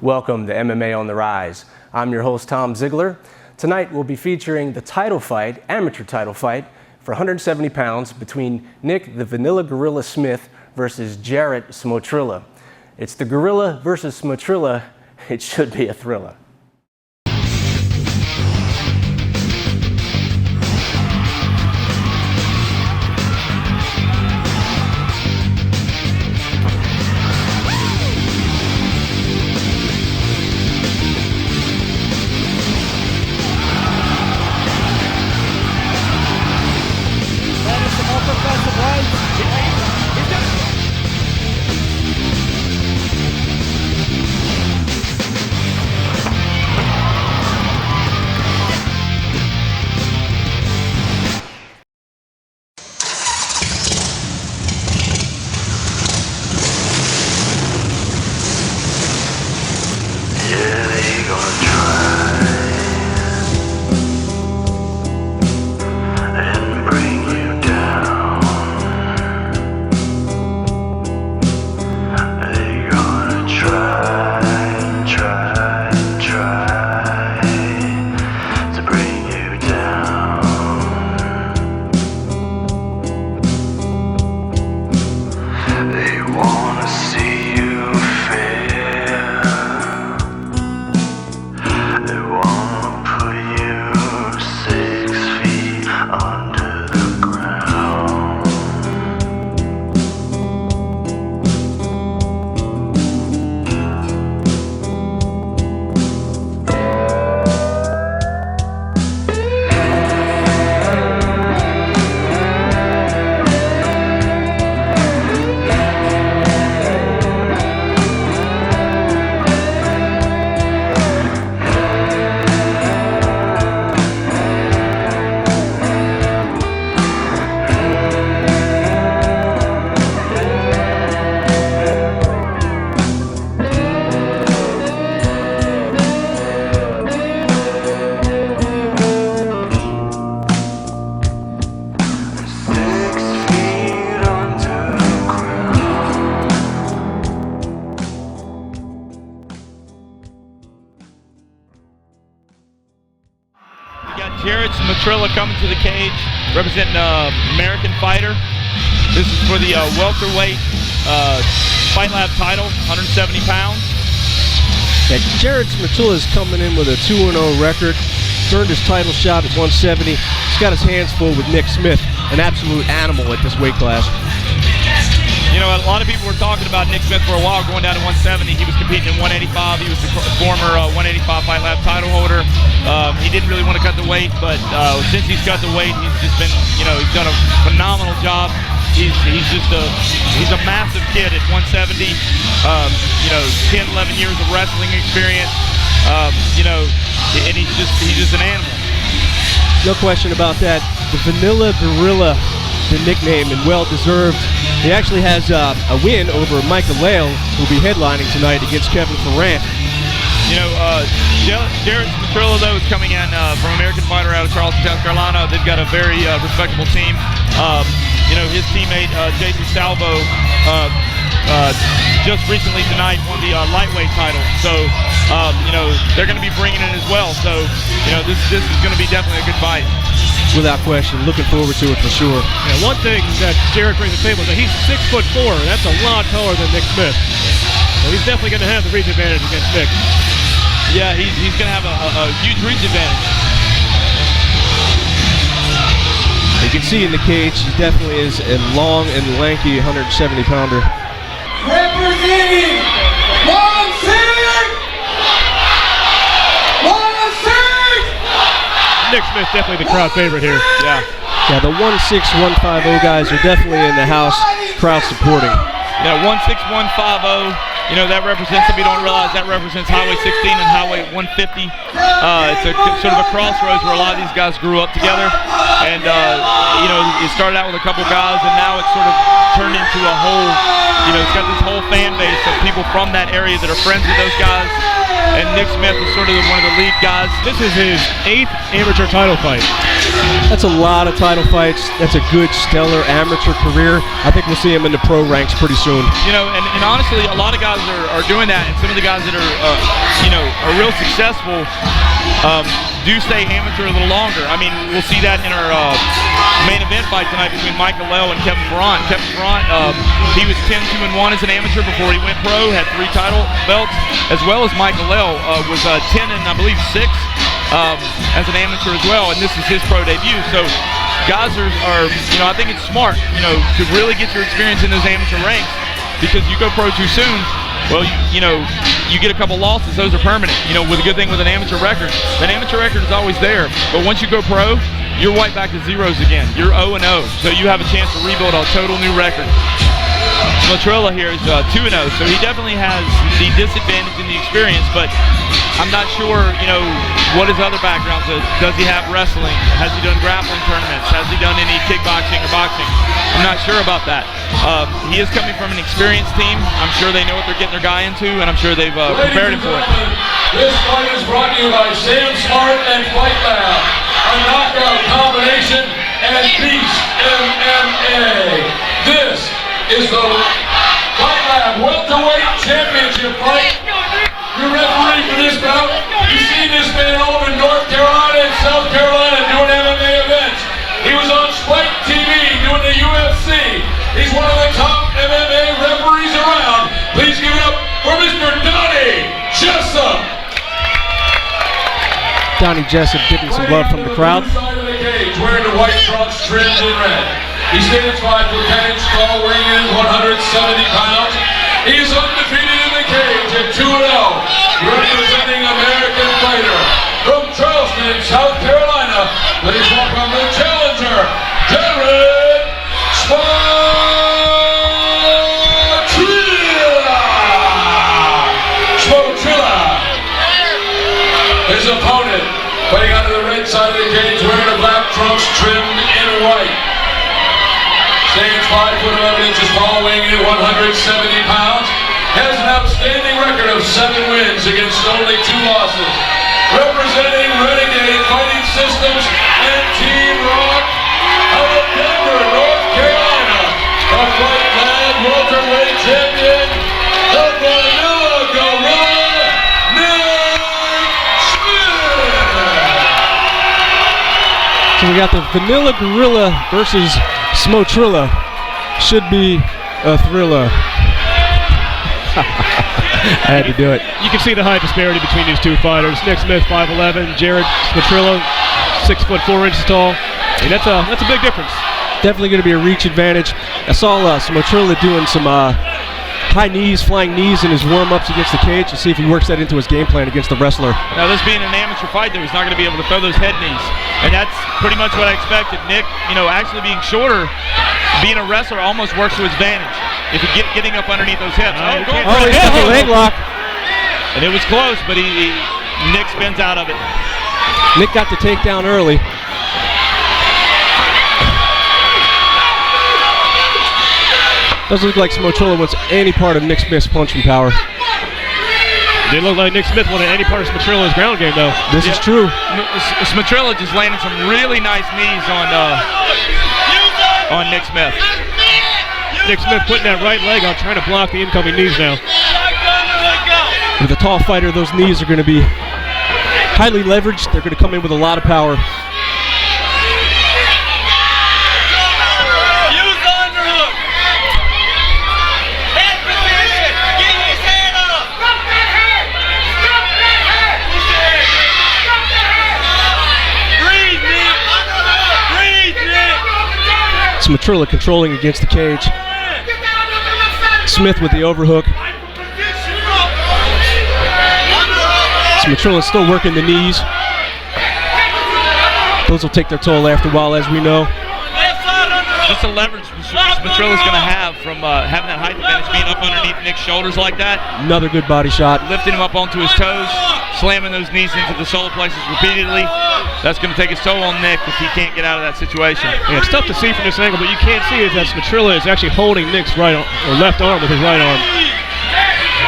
Welcome to MMA On the Rise. I'm your host, Tom Ziegler. Tonight we'll be featuring the title fight, amateur title fight, for 170 pounds between Nick the Vanilla Gorilla Smith versus Jarrett Smortilla. It's the Gorilla versus Smortilla. It should be a thriller. Jarrett Smortilla coming to the cage, representing American fighter. This is for the welterweight Fight Lab title, 170 pounds. Yeah, Jarrett Smortilla is coming in with a 2-0 record. Earned his title shot at 170. He's got his hands full with Nick Smith, an absolute animal at this weight class. You know, a lot of people were talking about Nick Smith for a while, going down to 170. He was competing in 185. He was the former 185 Fight Lab title holder. He didn't really want to cut the weight, but since he's cut the weight, he's just been, you know, he's done a phenomenal job. He's a massive kid at 170. You know, 10, 11 years of wrestling experience. You know, and he's just an animal. No question about that. The Vanilla Gorilla, the nickname, and well-deserved. He actually has a win over Michael Lale, who'll be headlining tonight against Kevin Ferrant. You know, Jarrett Smortilla, though, is coming in from American Fighter out of Charleston, South Carolina. They've got a very respectable team. You know, his teammate, Jason Salvo, just recently tonight won the lightweight title. So, you know, they're going to be bringing it as well. So, you know, this is going to be definitely a good fight. Without question, looking forward to it for sure. Yeah, one thing that Jarrett brings to the table is that he's 6'4". That's a lot taller than Nick Smith. So he's definitely going to have the reach advantage against Nick. Yeah, he's going to have a huge reach advantage. You can see in the cage, he definitely is a long and lanky 170-pounder. Representing Nick Smith definitely the crowd favorite here. Yeah. Yeah, the 16150 guys are definitely in the house, crowd supporting. Yeah, 16150. You know, that represents, if you don't realize, that represents Highway 16 and Highway 150. It's a sort of a crossroads where a lot of these guys grew up together. And, you know, it started out with a couple guys, and now it's sort of turned into a whole, you know, it's got this whole fan base of people from that area that are friends with those guys. and Nick Smith is sort of one of the lead guys. This is his 8th amateur title fight. That's a lot of title fights. That's a good, stellar amateur career. I think we'll see him in the pro ranks pretty soon. You know, and honestly, a lot of guys are doing that, and some of the guys that are, are real successful do stay amateur a little longer. I mean, we'll see that in our main event fight tonight between Michael Lell and Kevin Ferrant. Kevin Ferrant, he was 10-2-1 as an amateur before he went pro, had 3 title belts, as well as Michael Lell was 10 and I believe 6 as an amateur as well, and this is his pro debut. So guys are I think it's smart, to really get your experience in those amateur ranks, because you go pro too soon, well, you get a couple losses, those are permanent. With a good thing with an amateur record, that amateur record is always there. But once you go pro, you're right back to zeros again. You're 0-0, so you have a chance to rebuild a total new record. Smortilla here is 2-0, so he definitely has the disadvantage in the experience, but I'm not sure, what his other backgrounds is. Does he have wrestling? Has he done grappling tournaments? Has he done any kickboxing or boxing? I'm not sure about that. He is coming from an experienced team. I'm sure they know what they're getting their guy into, and I'm sure they've prepared him for it. This fight is brought to you by Sam Smart and Fight Lab, a knockout combination and Beast MMA. This is the Fight Lab welterweight championship fight. Your referee for this bout, you've seen this man over in North Carolina and South Carolina doing MMA events. He was on Spike TV doing the UFC. He's one of the top MMA referees around. Please give it up for Mr. Donnie Jessup. Donnie Jessup getting some love from the crowd. Side of the cage, wearing the white trunks trimmed in red. He stands 5 foot 10 inches tall, weighing in 170 pounds. He is undefeated in the cage at 2-0, representing American fighter from Charleston, South Carolina. Please welcome the challenger, Jarrett Smortilla. His opponent, fighting out of the red side of the cage, wearing the black trunks trimmed in white. Stands 5 foot 11 inches tall, weighing in 170 pounds. Has an outstanding record of 7 wins against only 2 losses. Representing Renegade Fighting Systems and Team Rock out of Denver, North Carolina, the Fight Lab welterweight champion, the Vanilla Gorilla, Nick Smith. So we got the Vanilla Gorilla versus Smortilla. Should be a thriller. I had to do it. You can see the height disparity between these two fighters. Nick Smith, 5'11", Jarrett Smortilla, 6 foot 4 inches tall. And that's a big difference. Definitely going to be a reach advantage. I saw Smortilla doing some high knees, flying knees in his warm-ups against the cage to see if he works that into his game plan against the wrestler. Now, this being an amateur fight, though, he's not going to be able to throw those head knees. And that's pretty much what I expected. Nick, actually being shorter, being a wrestler almost works to his advantage. If you getting up underneath those hips. He stuck a leg lock. And it was close, but Nick spins out of it. Nick got the takedown early. Doesn't look like Smortilla wants any part of Nick Smith's punching power. Didn't look like Nick Smith wanted any part of Smortilla's ground game, though. This is true. Smortilla just landed some really nice knees on Nick Smith. Nick Smith putting that right leg on, trying to block the incoming knees now. With a tall fighter, those knees are going to be highly leveraged. They're going to come in with a lot of power. Smortilla controlling against the cage. Smith with the overhook. Smortilla still working the knees. Those will take their toll after a while, as we know. Just the leverage Smortilla's going to have from having that height advantage, being up underneath Nick's shoulders like that. Another good body shot. Lifting him up onto his toes, slamming those knees into the solar plexus repeatedly. That's going to take its toll on Nick if he can't get out of that situation. Yeah, it's tough to see from this angle, but you can't see is that Smortilla is actually holding Nick's right or left arm with his right arm.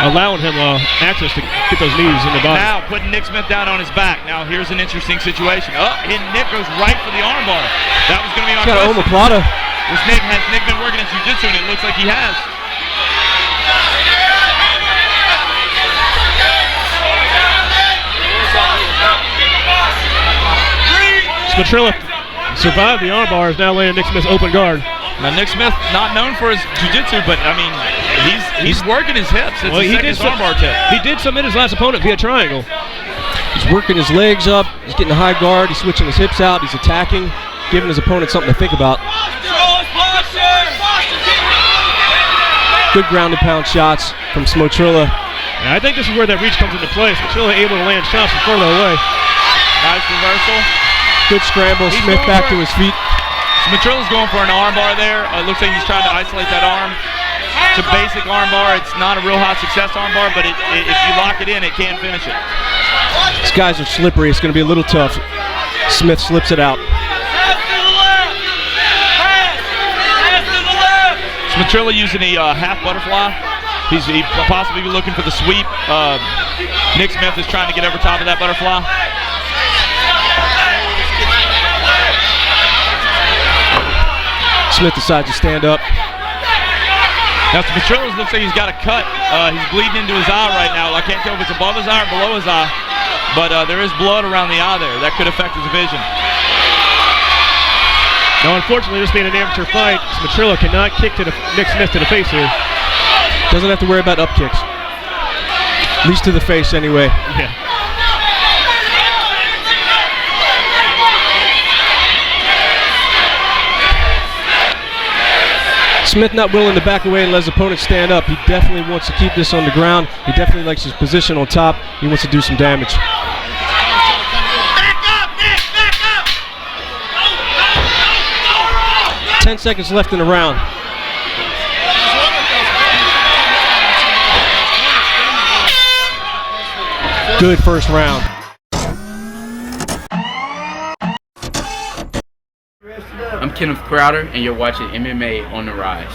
allowing him access to get those knees in the body. Now putting Nick Smith down on his back. Now here's an interesting situation. And Nick goes right for the armbar. That was going to be my He's got an question. omoplata. Has Nick been working in jiu-jitsu? And it looks like he has. Smortilla survived the armbar, is now laying Nick Smith's open guard. Now Nick Smith, not known for his jiu-jitsu, but I mean, he's working his hips. It's his second armbar tip. He did submit his last opponent via triangle. He's working his legs up. He's getting a high guard. He's switching his hips out. He's attacking, giving his opponent something to think about. Good ground and pound shots from Smortilla. And I think this is where that reach comes into play. Smortilla able to land shots from further away. Nice reversal. Good scramble. He's Smith back to his feet. Smortilla's going for an armbar there. It looks like he's trying to isolate that arm. It's a basic armbar. It's not a real high success armbar, but if you lock it in, it can finish it. These guys are slippery. It's going to be a little tough. Smith slips it out. Smortilla using a half butterfly. He's possibly looking for the sweep. Nick Smith is trying to get over top of that butterfly. Smith decides to stand up. Now Smortilla looks like he's got a cut. He's bleeding into his eye right now. I can't tell if it's above his eye or below his eye, but there is blood around the eye there. That could affect his vision. Now, unfortunately, this being an amateur fight, Smortilla cannot kick to Nick Smith to the face here. Doesn't have to worry about up kicks. At least to the face anyway. Yeah. Smith not willing to back away and let his opponent stand up. He definitely wants to keep this on the ground. He definitely likes his position on top. He wants to do some damage. Back up, Nick! Back up! 10 seconds left in the round. Good first round. I'm Kenneth Crowder, and you're watching MMA on the Rise.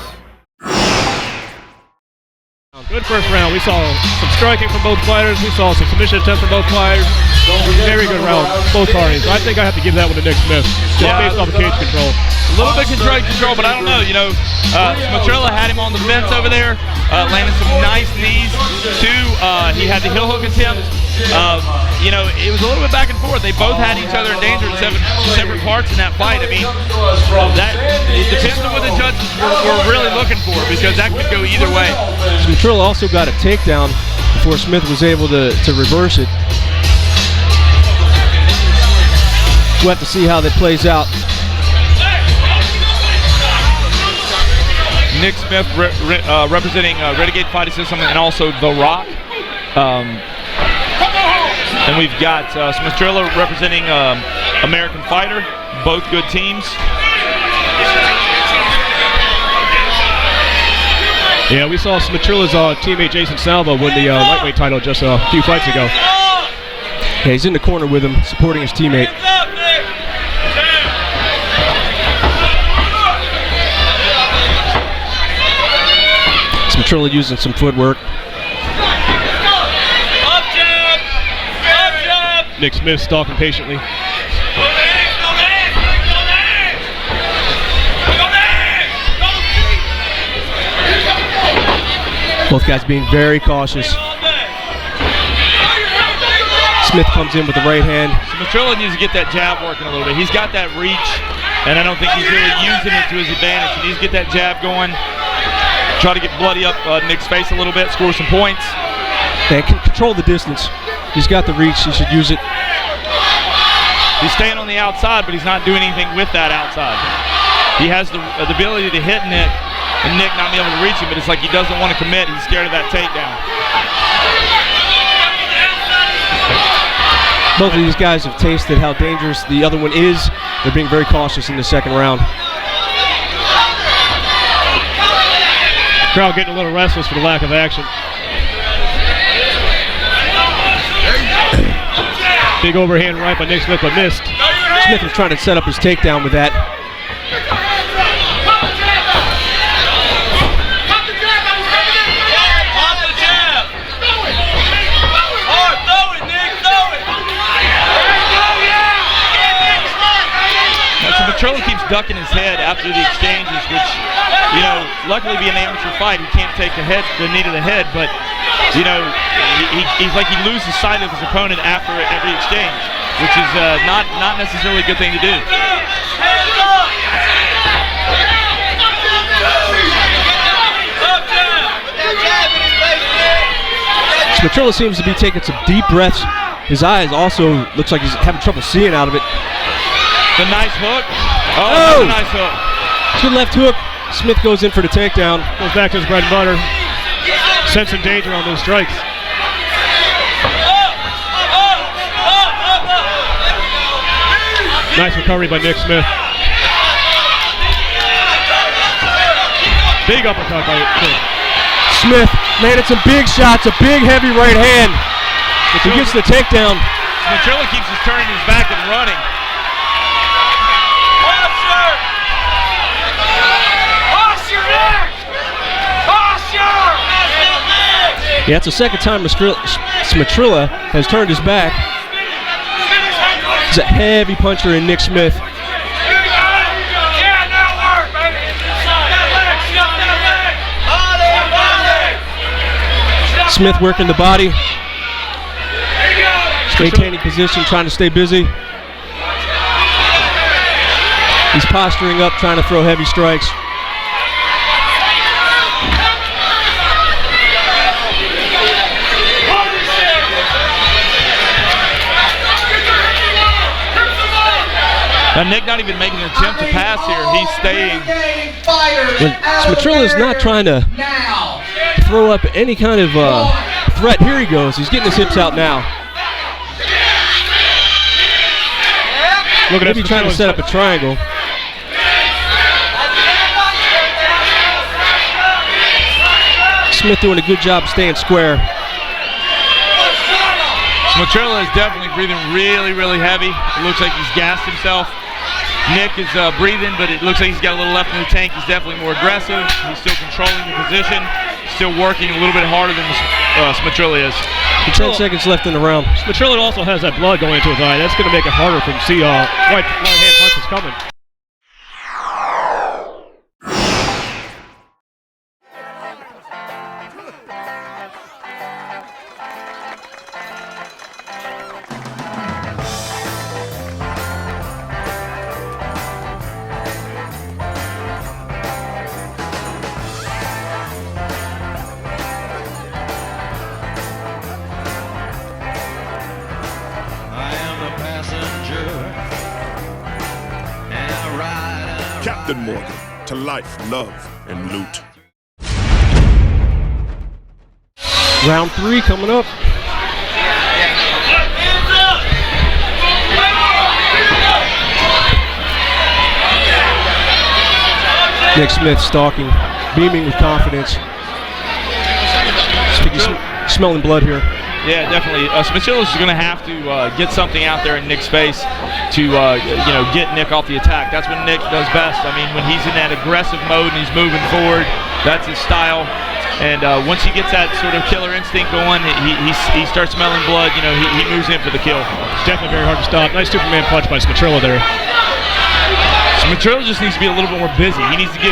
Good first round. We saw some striking from both fighters. We saw some submission attempts from both fighters. Very good round, both parties. I think I have to give that one to Nick Smith, just based off the cage control. A little bit control, but I don't know. Smortilla had him on the fence over there, landing some nice knees. He had the heel hook attempt. It was a little bit back and forth. They both had each other in danger in separate parts in that fight. I mean, it depends on what the judges were really looking for, because that could go either way. Smortilla also got a takedown before Smith was able to reverse it. We'll have to see how that plays out. Nick Smith representing Renegade Fighting System and also The Rock. And we've got Smortilla representing American Fighter, both good teams. Yeah, we saw Smortilla's teammate Jason Salvo win the lightweight title just a few fights ago. Yeah, he's in the corner with him, supporting his teammate. Smortilla using some footwork. Nick Smith stalking patiently. Both guys being very cautious. Smith comes in with the right hand. Smortilla needs to get that jab working a little bit. He's got that reach, and I don't think he's really using it to his advantage. He needs to get that jab going. Try to get bloody up Nick's face a little bit, score some points. They can control the distance. He's got the reach. He should use it. He's staying on the outside, but he's not doing anything with that outside. He has the ability to hit Nick, and Nick not being able to reach him, but it's like he doesn't want to commit. He's scared of that takedown. Both of these guys have tasted how dangerous the other one is. They're being very cautious in the second round. Crowd getting a little restless for the lack of action. Big overhand right by Nick Smith, but missed. Smith was trying to set up his takedown with that. ducking his head after the exchanges, which, you know, luckily being an amateur fight, he can't take the knee to the head, but, you know, he's like he loses sight of his opponent after every exchange, which is not necessarily a good thing to do. Smortilla seems to be taking some deep breaths. His eyes also looks like he's having trouble seeing out of it. The nice hook. Oh, nice hook. Good left hook. Smith goes in for the takedown. Goes back to his bread and butter. Sensing danger on those strikes. Nice recovery by Nick Smith. Big uppercut by Smith. Smith landed some big shots, a big heavy right hand. He gets the takedown. Smortilla keeps just turning his back and running. Yeah, it's the second time Smortilla has turned his back. He's a heavy puncher in Nick Smith. Smith working the body, maintaining position, trying to stay busy. He's posturing up, trying to throw heavy strikes. Now Nick not even making an attempt to pass here. He's staying. Smortilla is not trying to throw up any kind of threat. Here he goes. He's getting his hips out now. Maybe trying to set up a triangle. Smith doing a good job staying square. Smortilla is definitely breathing really, really heavy. It looks like he's gassed himself. Nick is breathing, but it looks like he's got a little left in the tank. He's definitely more aggressive. He's still controlling the position. Still working a little bit harder than Smortilla is. 10 seconds left in the round. Smortilla also has that blood going into his eye. That's going to make it harder for him to see right hand punches coming. Captain Morgan, to life, love, and loot. Round 3 coming up. Nick Smith stalking, beaming with confidence. Smelling blood here. Yeah, definitely. Smortilla is going to have to get something out there in Nick's face to, get Nick off the attack. That's what Nick does best. I mean, when he's in that aggressive mode and he's moving forward, that's his style. And once he gets that sort of killer instinct going, he starts smelling blood. You know, he moves in for the kill. Definitely very hard to stop. Nice Superman punch by Smortilla there. Smortilla just needs to be a little bit more busy. He needs to give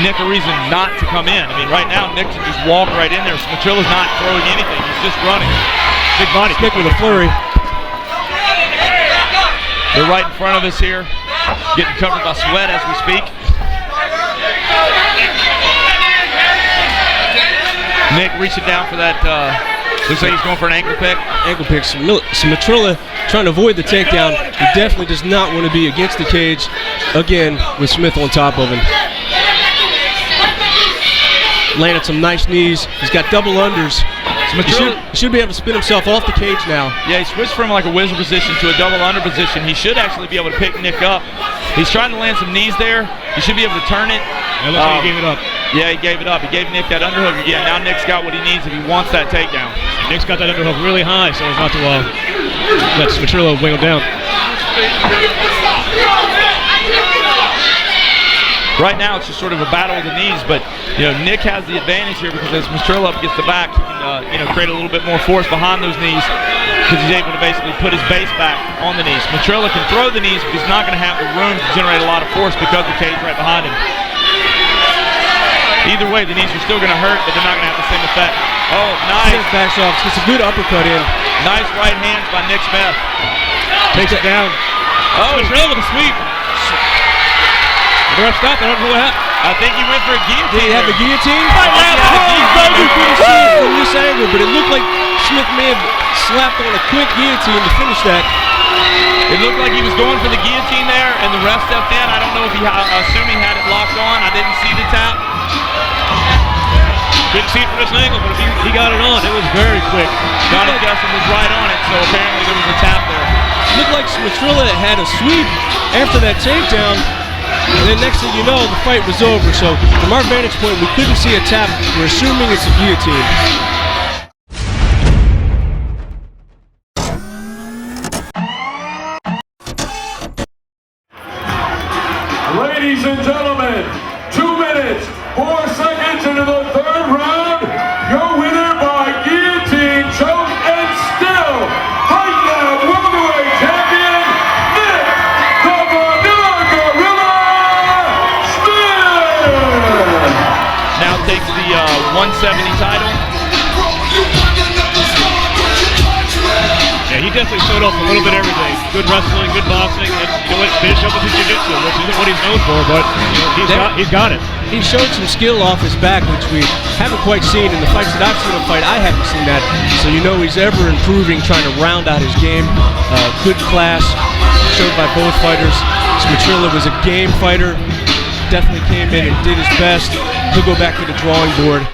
Nick a reason not to come in. I mean, right now, Nick can just walk right in there. Smortilla's not throwing anything. He's just running. Big body kick with a flurry. They're right in front of us here, getting covered by sweat as we speak. Nick reaching down for that, looks like he's going for an ankle pick. Ankle pick. Smortilla trying to avoid the takedown. He definitely does not want to be against the cage again with Smith on top of him. Landed some nice knees. He's got double unders. He should be able to spin himself off the cage now. Yeah, he switched from like a whizzer position to a double under position. He should actually be able to pick Nick up. He's trying to land some knees there. He should be able to turn it. It looks like he gave it up. Yeah, he gave it up. He gave Nick that underhook again. Now Nick's got what he needs if he wants that takedown. Nick's got that underhook really high, so as not to let Smortilla wing him down. Right now, it's just sort of a battle of the knees, but Nick has the advantage here because as Smortilla up gets the back, he can create a little bit more force behind those knees. because he's able to basically put his base back on the knees. Smortilla can throw the knees, but he's not going to have the room to generate a lot of force because the cage right behind him. Either way, the knees are still going to hurt, but they're not going to have the same effect. Oh, nice. Backs off. Gets a good uppercut in. Nice right hands by Nick Smith. Takes it down. Oh, Smortilla with a sweep. The ref stopped. I don't know what happened. I think he went for a guillotine. Did he have a guillotine? You couldn't see it from this angle, but it looked like Smith may have slapped on a quick guillotine to finish that. It looked like he was going for the guillotine there, and the ref stepped in. I don't know if I assume he had it locked on. I didn't see the tap. Couldn't see it from this angle, but he got it on. It was very quick. Johnny Justin was right on it, so apparently there was a tap there. It looked like Smortilla had a sweep after that takedown, and then next thing you know, the fight was over. So from our vantage point, we couldn't see a tap. We're assuming it's a guillotine. Ladies and gentlemen, 2 minutes, 4 seconds into the third round, your winner by guillotine, choke, and still, Fight Lab welterweight champion, Nick the Vanilla Gorilla Smith! Now takes the 170 title. Yeah, he definitely showed off a little bit of everything. Good wrestling, good boxing, and you know what, finish up with his jiu-jitsu, which isn't what he's known for, but you know, he's got it. He showed some skill off his back, which we haven't quite seen in the fights that I've seen him fight. I haven't seen that, so you know he's ever improving, trying to round out his game. Good class, showed by both fighters. Smortilla was a game fighter, definitely came in and did his best. He'll go back to the drawing board.